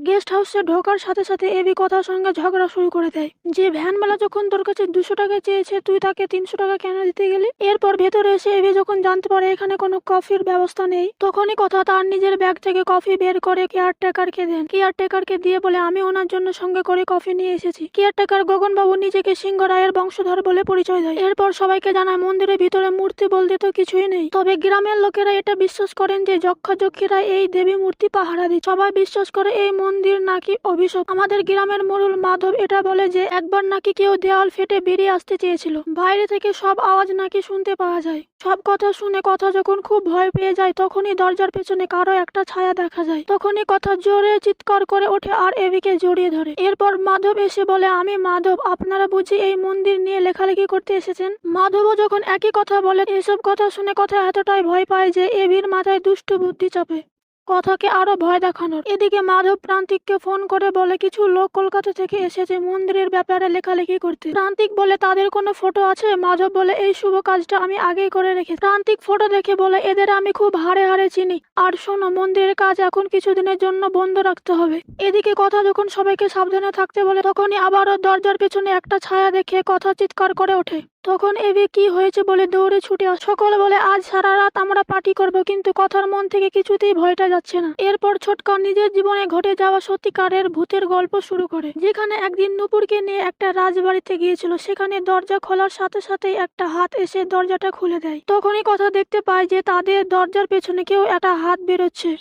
Guest হাউসে ঢোকার সাথে সাথে এবি কথার সঙ্গে ঝগড়া শুরু করে দেয় যে ভ্যানওয়ালা যখন তোর কাছে 200 টাকা চেয়েছে তুই তাকে 300 টাকা কেন দিতে গেলি। এরপর ভেতরে এসে এবি যখন জানতে পারে এখানে কোনো কফির ব্যবস্থা নেই, তখনই কথা তার নিজের ব্যাগ থেকে কফি বের করে কেয়ারটেকারকে দেন। কেয়ারটেকারকে দিয়ে বলে আমি ওনার জন্য সঙ্গে করে কফি নিয়ে এসেছি। কেয়ারটেকার গগনবাবু নিজেকে সিংহ রায়ের বংশধর বলে পরিচয় দেয়। এরপর সবাইকে জানায় মন্দিরের ভিতরে মূর্তি বলতে তো কিছুই নেই, তবে গ্রামের লোকেরা এটা বিশ্বাস করেন যে যক্ষা-যক্ষীরা এই দেবী মূর্তি পাহারা দেয়। সবাই বিশ্বাস করে এই মন্দির নাকি অভিশাপ। আমাদের গ্রামের মোড়ল মাধব এটা বলে যে একবার নাকি কেউ দেওয়াল ফেটে বেরিয়ে আসতে চেয়েছিল, বাইরে থেকে সব আওয়াজ নাকি শুনতে পাওয়া যায়। সব কথা শুনে কথা যখন খুব ভয় পেয়ে যায় তখনই দরজার পেছনে কারো একটা ছায়া দেখা যায়। তখনই কথা জোরে চিৎকার করে ওঠে আর এবিকে জড়িয়ে ধরে। এরপর মাধব এসে বলে আমি মাধব, আপনারা বুঝি এই মন্দির নিয়ে লেখালেখি করতে এসেছেন। মাধবও যখন একই কথা বলে এসব কথা শুনে কথা এতটাই ভয় পায় যে এবির মাথায় দুষ্ট বুদ্ধি চাপে কথাকে আরো ভয় দেখানোর। এদিকে মাধব প্রান্তিককে ফোন করে বলে কিছু লোক কলকাতা থেকে এসেছে মন্দিরের ব্যাপারে লেখালেখি করতে। প্রান্তিক বলে তাদের কোনো ফটো আছে। মাধব বলে এই শুভ কাজটা আমি আগেই করে রেখেছি। প্রান্তিক ফটো দেখে বলে এদের আমি খুব হাড়ে হাড়ে চিনি, আর শোনো মন্দিরের কাজ এখন কিছুদিনের জন্য বন্ধ রাখতে হবে। এদিকে কথা যখন সবাইকে সাবধানে থাকতে বলে তখনই আবারও দরজার পেছনে একটা ছায়া দেখে কথা চিৎকার করে ওঠে। তখন এবি কি হয়েছে বলে দৌড়ে ছুটে আসে। সকলে বলে আজ সারা রাত আমরা পার্টি করব, কিন্তু কথার মন থেকে কিছুতেই ভয়টা যাচ্ছে না। এরপর ছোটকা নিজের জীবনে ঘটে যাওয়া সত্যিকারের ভূতের গল্প শুরু করে, যেখানে একদিন নুপুরকে নিয়ে একটা রাজবাড়িতে গিয়েছিল। সেখানে দরজা খোলার সাথে সাথেই একটা হাত এসে দরজাটা খুলে দেয়। তখনই কথা দেখতে পায় যে তাদের দরজার পেছনে কেউ একটা হাত বেরোচ্ছে।